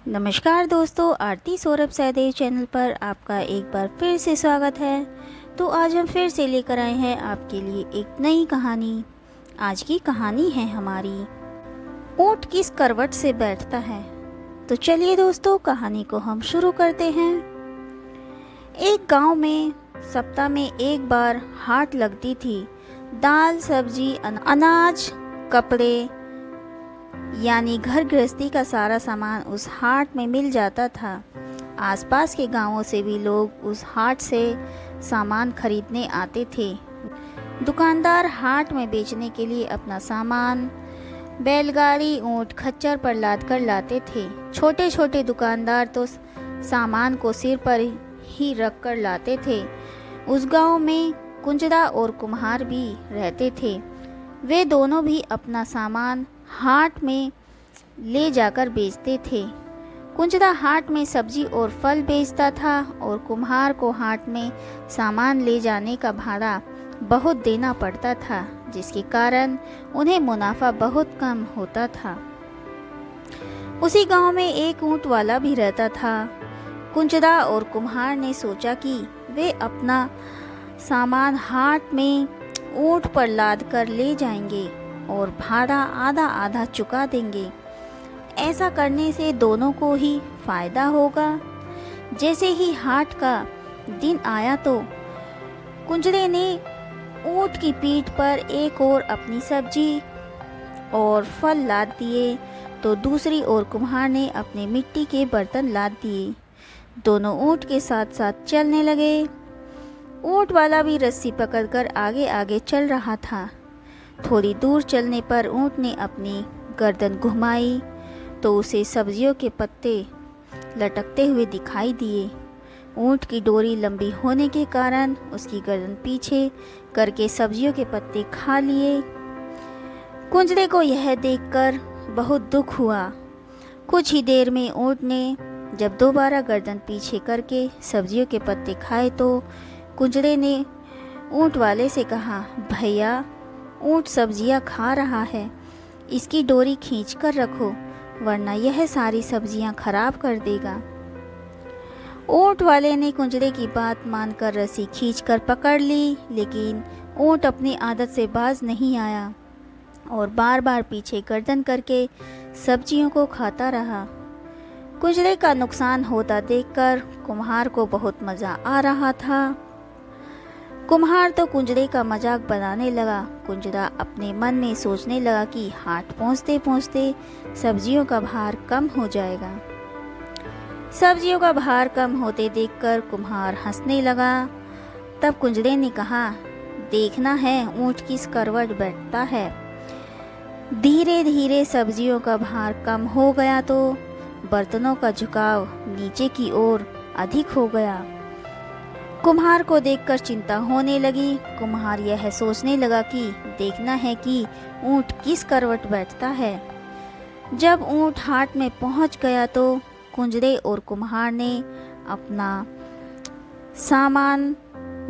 नमस्कार दोस्तों, आरती सौरभ सहदेव चैनल पर आपका एक बार फिर से स्वागत है। तो आज हम फिर से लेकर आए हैं आपके लिए एक नई कहानी। आज की कहानी है हमारी ऊँट किस करवट से बैठता है। तो चलिए दोस्तों, कहानी को हम शुरू करते हैं। एक गांव में सप्ताह में एक बार हाट लगती थी। दाल, सब्जी, अनाज, कपड़े यानी घर गृहस्थी का सारा सामान उस हाट में मिल जाता था। आसपास के गांवों से भी लोग उस हाट से सामान खरीदने आते थे। दुकानदार हाट में बेचने के लिए अपना सामान बैलगाड़ी, ऊंट, खच्चर पर लाद कर लाते थे। छोटे छोटे दुकानदार तो सामान को सिर पर ही रख कर लाते थे। उस गांव में कुंजड़ा और कुम्हार भी रहते थे। वे दोनों भी अपना सामान हाट में ले जाकर बेचते थे। कुंजड़ा हाट में सब्जी और फल बेचता था और कुम्हार को हाट में सामान ले जाने का भाड़ा बहुत देना पड़ता था, जिसके कारण उन्हें मुनाफा बहुत कम होता था। उसी गांव में एक ऊंट वाला भी रहता था। कुंजड़ा और कुम्हार ने सोचा कि वे अपना सामान हाट में ऊंट पर लाद कर ले जाएंगे और भाड़ा आधा आधा चुका देंगे। ऐसा करने से दोनों को ही फायदा होगा। जैसे ही हाट का दिन आया तो कुंजड़े ने ऊंट की पीठ पर एक ओर अपनी सब्जी और फल लाद दिए तो दूसरी ओर कुम्हार ने अपने मिट्टी के बर्तन लाद दिए। दोनों ऊंट के साथ साथ चलने लगे। ऊंट वाला भी रस्सी पकड़कर आगे आगे चल रहा था। थोड़ी दूर चलने पर ऊंट ने अपनी गर्दन घुमाई तो उसे सब्जियों के पत्ते लटकते हुए दिखाई दिए। ऊंट की डोरी लंबी होने के कारण उसकी गर्दन पीछे करके सब्जियों के पत्ते खा लिए। कुंजड़े को यह देखकर बहुत दुख हुआ। कुछ ही देर में ऊंट ने जब दोबारा गर्दन पीछे करके सब्जियों के पत्ते खाए तो कुंजड़े ने ऊंट वाले से कहा, भैया, ऊंट सब्जियां खा रहा है, इसकी डोरी खींच कर रखो वरना यह सारी सब्जियां खराब कर देगा। ऊंट वाले ने कुंजड़े की बात मानकर रस्सी खींचकर पकड़ ली, लेकिन ऊंट अपनी आदत से बाज नहीं आया और बार बार पीछे गर्दन करके सब्जियों को खाता रहा। कुंजड़े का नुकसान होता देखकर कुम्हार को बहुत मज़ा आ रहा था। कुम्हार तो कुंजड़े का मजाक बनाने लगा। कुंजड़ा अपने मन में सोचने लगा कि हाट पहुँचते पहुँचते सब्जियों का भार कम हो जाएगा। सब्जियों का भार कम होते देखकर कुम्हार हंसने लगा। तब कुंजड़े ने कहा, देखना है ऊंट किस करवट बैठता है। धीरे धीरे सब्जियों का भार कम हो गया तो बर्तनों का झुकाव नीचे की ओर अधिक हो गया। कुम्हार को देखकर चिंता होने लगी। कुम्हार यह सोचने लगा कि देखना है कि ऊंट किस करवट बैठता है। जब ऊंट हाट में पहुंच गया तो कुंजड़े और कुम्हार ने अपना सामान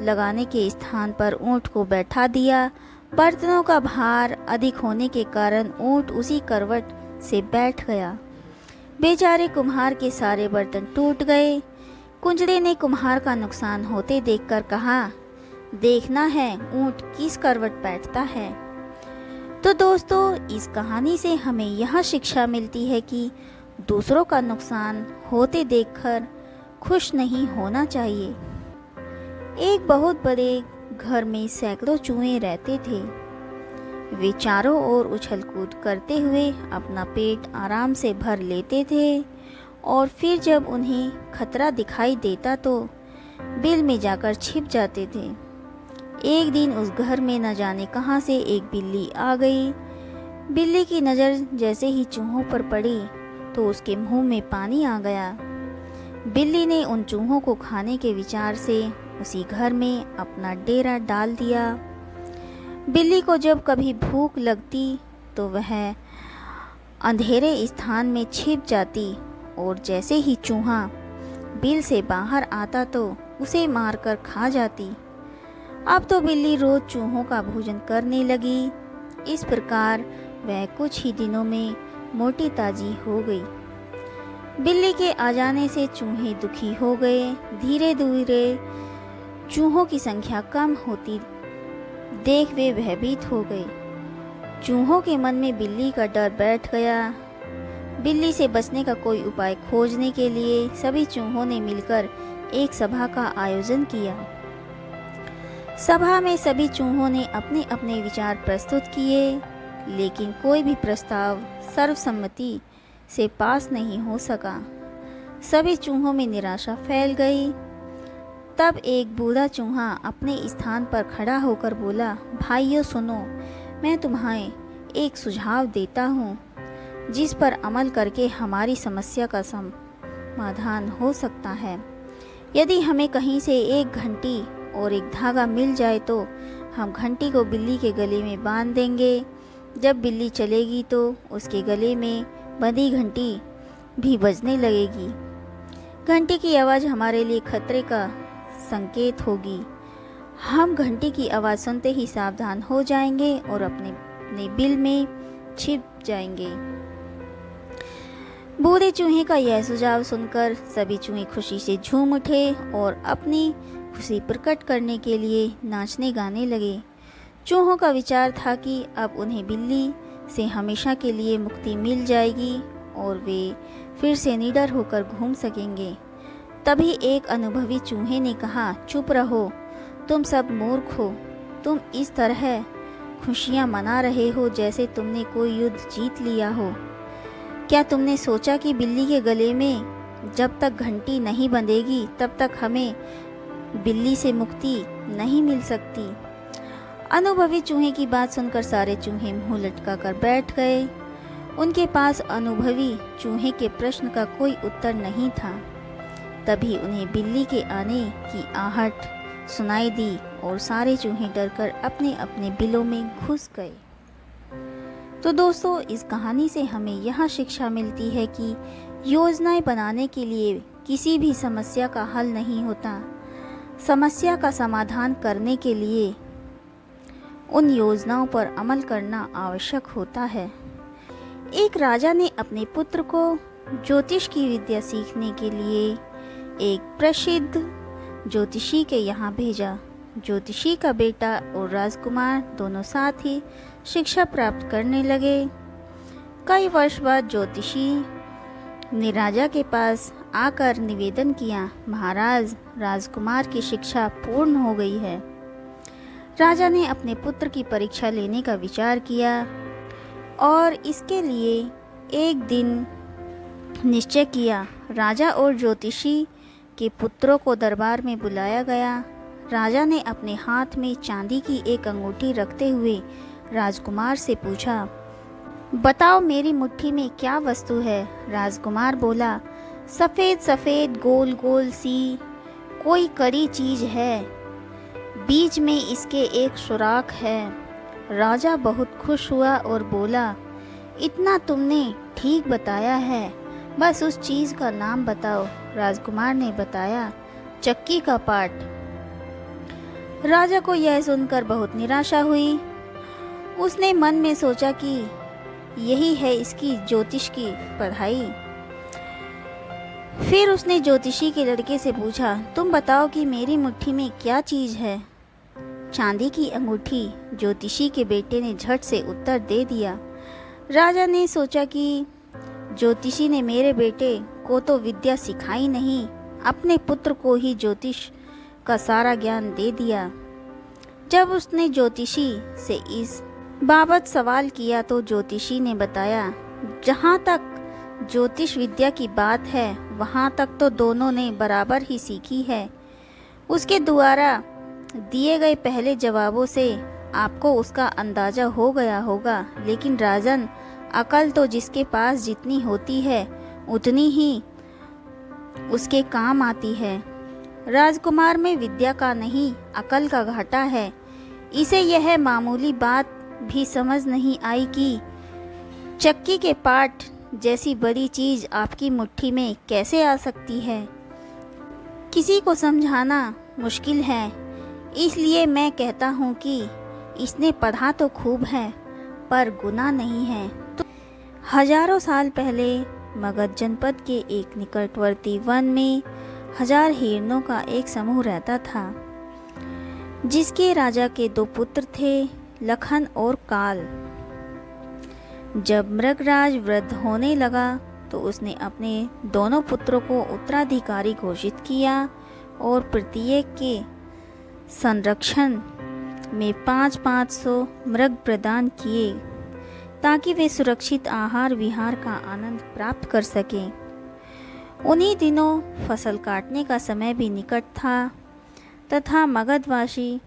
लगाने के स्थान पर ऊंट को बैठा दिया। बर्तनों का भार अधिक होने के कारण ऊंट उसी करवट से बैठ गया। बेचारे कुम्हार के सारे बर्तन टूट गए। कुंजड़े ने कुम्हार का नुकसान होते देखकर कहा, देखना है ऊंट किस करवट बैठता है। तो दोस्तों, इस कहानी से हमें यह शिक्षा मिलती है कि दूसरों का नुकसान होते देखकर खुश नहीं होना चाहिए। एक बहुत बड़े घर में सैकड़ों चूहे रहते थे। वे चारों ओर उछल कूद करते हुए अपना पेट आराम से भर लेते थे और फिर जब उन्हें खतरा दिखाई देता तो बिल में जाकर छिप जाते थे। एक दिन उस घर में न जाने कहां से एक बिल्ली आ गई। बिल्ली की नज़र जैसे ही चूहों पर पड़ी तो उसके मुंह में पानी आ गया। बिल्ली ने उन चूहों को खाने के विचार से उसी घर में अपना डेरा डाल दिया। बिल्ली को जब कभी भूख लगती तो वह अंधेरे स्थान में छिप जाती और जैसे ही चूहा बिल से बाहर आता तो उसे मारकर खा जाती। अब तो बिल्ली रोज चूहों का भोजन करने लगी। इस प्रकार वह कुछ ही दिनों में मोटी ताजी हो गई। बिल्ली के आ जाने से चूहे दुखी हो गए। धीरे धीरे चूहों की संख्या कम होती देख वे भयभीत हो गए। चूहों के मन में बिल्ली का डर बैठ गया। बिल्ली से बचने का कोई उपाय खोजने के लिए सभी चूहों ने मिलकर एक सभा का आयोजन किया। सभा में सभी चूहों ने अपने अपने विचार प्रस्तुत किए, लेकिन कोई भी प्रस्ताव सर्वसम्मति से पास नहीं हो सका। सभी चूहों में निराशा फैल गई। तब एक बूढ़ा चूहा अपने स्थान पर खड़ा होकर बोला, भाइयों सुनो, मैं तुम्हें एक सुझाव देता हूँ जिस पर अमल करके हमारी समस्या का समाधान हो सकता है। यदि हमें कहीं से एक घंटी और एक धागा मिल जाए तो हम घंटी को बिल्ली के गले में बांध देंगे। जब बिल्ली चलेगी तो उसके गले में बंधी घंटी भी बजने लगेगी। घंटी की आवाज़ हमारे लिए खतरे का संकेत होगी। हम घंटी की आवाज़ सुनते ही सावधान हो जाएंगे और अपने बिल में छिप जाएंगे। बूढ़े चूहे का यह सुझाव सुनकर सभी चूहे खुशी से झूम उठे और अपनी खुशी प्रकट करने के लिए नाचने गाने लगे। चूहों का विचार था कि अब उन्हें बिल्ली से हमेशा के लिए मुक्ति मिल जाएगी और वे फिर से निडर होकर घूम सकेंगे। तभी एक अनुभवी चूहे ने कहा, चुप रहो, तुम सब मूर्ख हो। तुम इस तरह खुशियाँ मना रहे हो जैसे तुमने कोई युद्ध जीत लिया हो। क्या तुमने सोचा कि बिल्ली के गले में जब तक घंटी नहीं बंधेगी तब तक हमें बिल्ली से मुक्ति नहीं मिल सकती। अनुभवी चूहे की बात सुनकर सारे चूहे मुंह लटका कर बैठ गए। उनके पास अनुभवी चूहे के प्रश्न का कोई उत्तर नहीं था। तभी उन्हें बिल्ली के आने की आहट सुनाई दी और सारे चूहे डरकर अपने अपने बिलों में घुस गए। तो दोस्तों, इस कहानी से हमें यह शिक्षा मिलती है कि योजनाएं बनाने के लिए किसी भी समस्या का हल नहीं होता। समस्या का समाधान करने के लिए उन योजनाओं पर अमल करना आवश्यक होता है। एक राजा ने अपने पुत्र को ज्योतिष की विद्या सीखने के लिए एक प्रसिद्ध ज्योतिषी के यहाँ भेजा। ज्योतिषी का बेटा और राजकुमार दोनों साथ ही शिक्षा प्राप्त करने लगे। कई वर्ष बाद ज्योतिषी ने राजा के पास आकर निवेदन किया, महाराज, राजकुमार की शिक्षा पूर्ण हो गई है। राजा ने अपने पुत्र की परीक्षा लेने का विचार किया और इसके लिए एक दिन निश्चय किया। राजा और ज्योतिषी के पुत्रों को दरबार में बुलाया गया। राजा ने अपने हाथ में चांदी की एक अंगूठी रखते हुए राजकुमार से पूछा, बताओ मेरी मुट्ठी में क्या वस्तु है। राजकुमार बोला, सफ़ेद सफ़ेद गोल गोल सी कोई कड़ी चीज़ है, बीच में इसके एक सुराख है। राजा बहुत खुश हुआ और बोला, इतना तुमने ठीक बताया है, बस उस चीज़ का नाम बताओ। राजकुमार ने बताया, चक्की का पाट। राजा को यह सुनकर बहुत निराशा हुई। उसने मन में सोचा कि यही है इसकी ज्योतिष की पढ़ाई। फिर उसने ज्योतिषी के लड़के से पूछा, तुम बताओ कि मेरी मुट्ठी में क्या चीज़ है। चांदी की अंगूठी। ज्योतिषी के बेटे ने झट से उत्तर दे दिया। राजा ने सोचा कि ज्योतिषी ने मेरे बेटे को तो विद्या सिखाई नहीं, अपने पुत्र को ही ज्योतिष का सारा ज्ञान दे दिया। जब उसने ज्योतिषी से इस बाबत सवाल किया तो ज्योतिषी ने बताया, जहाँ तक ज्योतिष विद्या की बात है वहाँ तक तो दोनों ने बराबर ही सीखी है। उसके द्वारा दिए गए पहले जवाबों से आपको उसका अंदाज़ा हो गया होगा, लेकिन राजन, अकल तो जिसके पास जितनी होती है उतनी ही उसके काम आती है। राजकुमार में विद्या का नहीं, अकल का घाटा है। इसे यह मामूली बात भी समझ नहीं आई कि चक्की के पाट जैसी बड़ी चीज़ आपकी मुट्ठी में कैसे आ सकती है। किसी को समझाना मुश्किल है, इसलिए मैं कहता हूँ कि इसने पढ़ा तो खूब है पर गुना नहीं है। तो हजारों साल पहले मगध जनपद के एक निकटवर्ती वन में 1000 हिरणों का एक समूह रहता था, जिसके राजा के 2 पुत्र थे, लखन और काल। जब मृगराज वृद्ध होने लगा तो उसने अपने दोनों पुत्रों को उत्तराधिकारी घोषित किया और प्रत्येक के संरक्षण में 500 मृग प्रदान किए, ताकि वे सुरक्षित आहार विहार का आनंद प्राप्त कर सकें। उन्हीं दिनों फसल काटने का समय भी निकट था तथा मगधवासी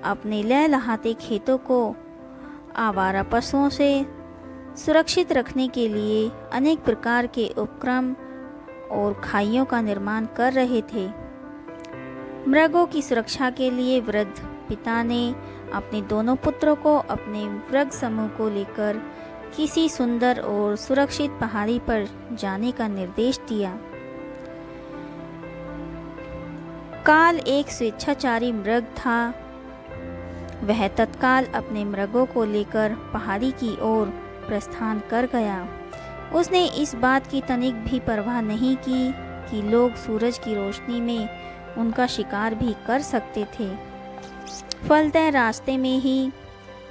अपने लहलहाते खेतों को आवारा पशुओं से सुरक्षित रखने के लिए अनेक प्रकार के उपक्रम और खाइयों का निर्माण कर रहे थे। मृगों की सुरक्षा के लिए वृद्ध पिता ने अपने दोनों पुत्रों को अपने मृग समूह को लेकर किसी सुंदर और सुरक्षित पहाड़ी पर जाने का निर्देश दिया। काल एक स्वेच्छाचारी मृग था। वह तत्काल अपने मृगों को लेकर पहाड़ी की ओर प्रस्थान कर गया। उसने इस बात की तनिक भी परवाह नहीं की कि लोग सूरज की रोशनी में उनका शिकार भी कर सकते थे। फलतः रास्ते में ही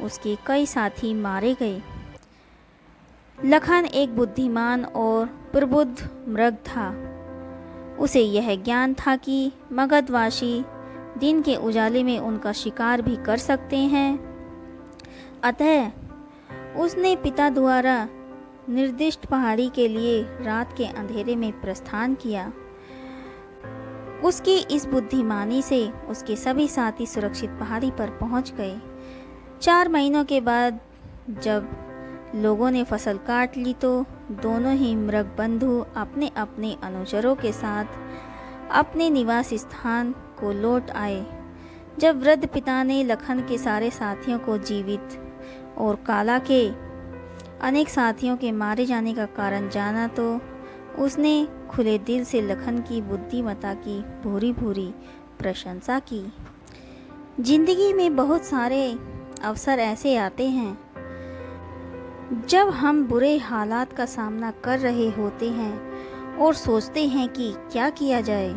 उसके कई साथी मारे गए। लखन एक बुद्धिमान और प्रबुद्ध मृग था। उसे यह ज्ञान था कि मगधवासी दिन के उजाले में उनका शिकार भी कर सकते हैं। अतः उसने पिता द्वारा निर्दिष्ट पहाड़ी के लिए रात के अंधेरे में प्रस्थान किया। उसकी इस बुद्धिमानी से उसके सभी साथी सुरक्षित पहाड़ी पर पहुंच गए। 4 महीनों के बाद जब लोगों ने फसल काट ली तो दोनों ही मृग बंधु अपने अपने अनुचरों के साथ अपने निवास स्थान को लौट आए। जब वृद्ध पिता ने लखन के सारे साथियों को जीवित और काला के अनेक साथियों के मारे जाने का कारण जाना तो उसने खुले दिल से लखन की बुद्धिमत्ता की भूरी भूरी प्रशंसा की। जिंदगी में बहुत सारे अवसर ऐसे आते हैं जब हम बुरे हालात का सामना कर रहे होते हैं और सोचते हैं कि क्या किया जाए,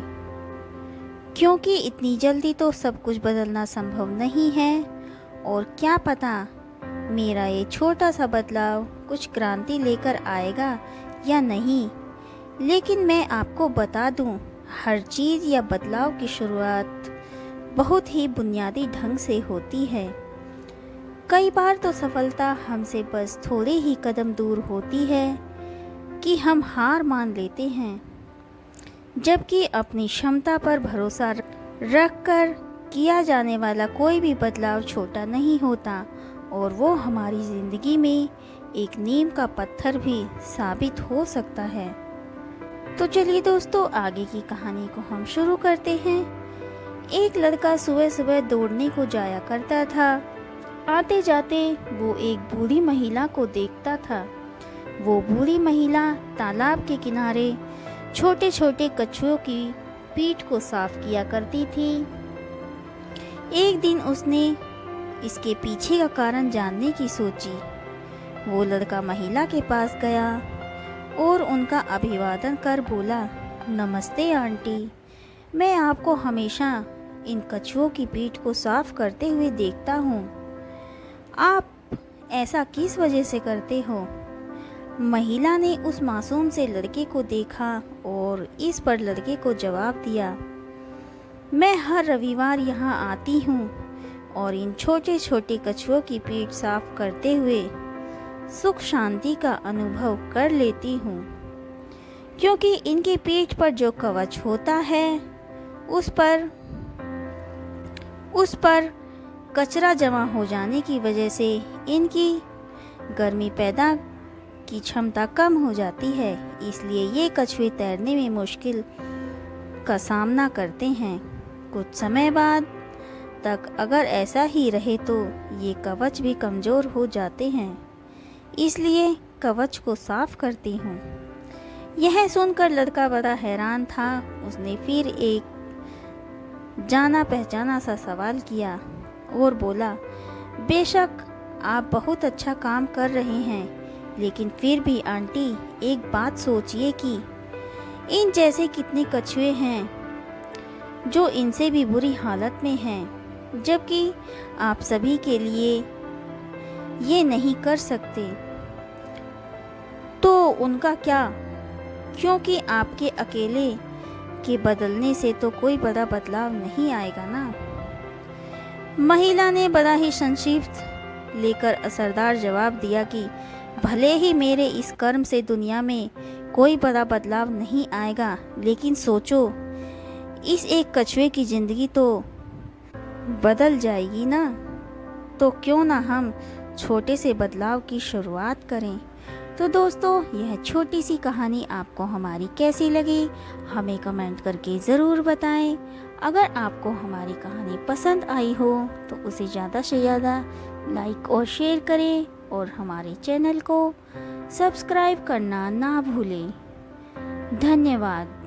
क्योंकि इतनी जल्दी तो सब कुछ बदलना संभव नहीं है और क्या पता मेरा ये छोटा सा बदलाव कुछ क्रांति लेकर आएगा या नहीं। लेकिन मैं आपको बता दूं, हर चीज़ या बदलाव की शुरुआत बहुत ही बुनियादी ढंग से होती है। कई बार तो सफलता हमसे बस थोड़े ही कदम दूर होती है कि हम हार मान लेते हैं, जबकि अपनी क्षमता पर भरोसा रखकर किया जाने वाला कोई भी बदलाव छोटा नहीं होता और वो हमारी ज़िंदगी में एक नींव का पत्थर भी साबित हो सकता है। तो चलिए दोस्तों, आगे की कहानी को हम शुरू करते हैं। एक लड़का सुबह सुबह दौड़ने को जाया करता था। आते जाते वो एक बूढ़ी महिला को देखता था। वो बूढ़ी महिला तालाब के किनारे छोटे छोटे कछुओं की पीठ को साफ किया करती थी। एक दिन उसने इसके पीछे का कारण जानने की सोची। वो लड़का महिला के पास गया और उनका अभिवादन कर बोला, नमस्ते आंटी, मैं आपको हमेशा इन कछुओं की पीठ को साफ करते हुए देखता हूँ। आप ऐसा किस वजह से करते हो? महिला ने उस मासूम से लड़के को देखा और इस पर लड़के को जवाब दिया, मैं हर रविवार यहाँ आती हूँ और इन छोटे छोटे कछुओं की पीठ साफ करते हुए सुख शांति का अनुभव कर लेती हूँ, क्योंकि इनकी पीठ पर जो कवच होता है उस पर कचरा जमा हो जाने की वजह से इनकी गर्मी पैदा की क्षमता कम हो जाती है। इसलिए ये कछुए तैरने में मुश्किल का सामना करते हैं। कुछ समय बाद तक अगर ऐसा ही रहे तो ये कवच भी कमज़ोर हो जाते हैं, इसलिए कवच को साफ करती हूँ। यह सुनकर लड़का बड़ा हैरान था। उसने फिर एक जाना पहचाना सा सवाल किया और बोला, बेशक आप बहुत अच्छा काम कर रहे हैं, लेकिन फिर भी आंटी एक बात सोचिए कि इन जैसे कितने कछुए हैं जो इनसे भी बुरी हालत में हैं, जबकि आप सभी के लिए ये नहीं कर सकते। तो उनका क्या? क्योंकि आपके अकेले के बदलने से तो कोई बड़ा बदलाव नहीं आएगा ना। महिला ने बड़ा ही संक्षिप्त लेकर असरदार जवाब दिया कि भले ही मेरे इस कर्म से दुनिया में कोई बड़ा बदलाव नहीं आएगा, लेकिन सोचो, इस एक कछुए की ज़िंदगी तो बदल जाएगी ना। तो क्यों ना हम छोटे से बदलाव की शुरुआत करें। तो दोस्तों, यह छोटी सी कहानी आपको हमारी कैसी लगी हमें कमेंट करके ज़रूर बताएं। अगर आपको हमारी कहानी पसंद आई हो तो उसे ज़्यादा से ज़्यादा लाइक और शेयर करें और हमारे चैनल को सब्सक्राइब करना ना भूलें। धन्यवाद।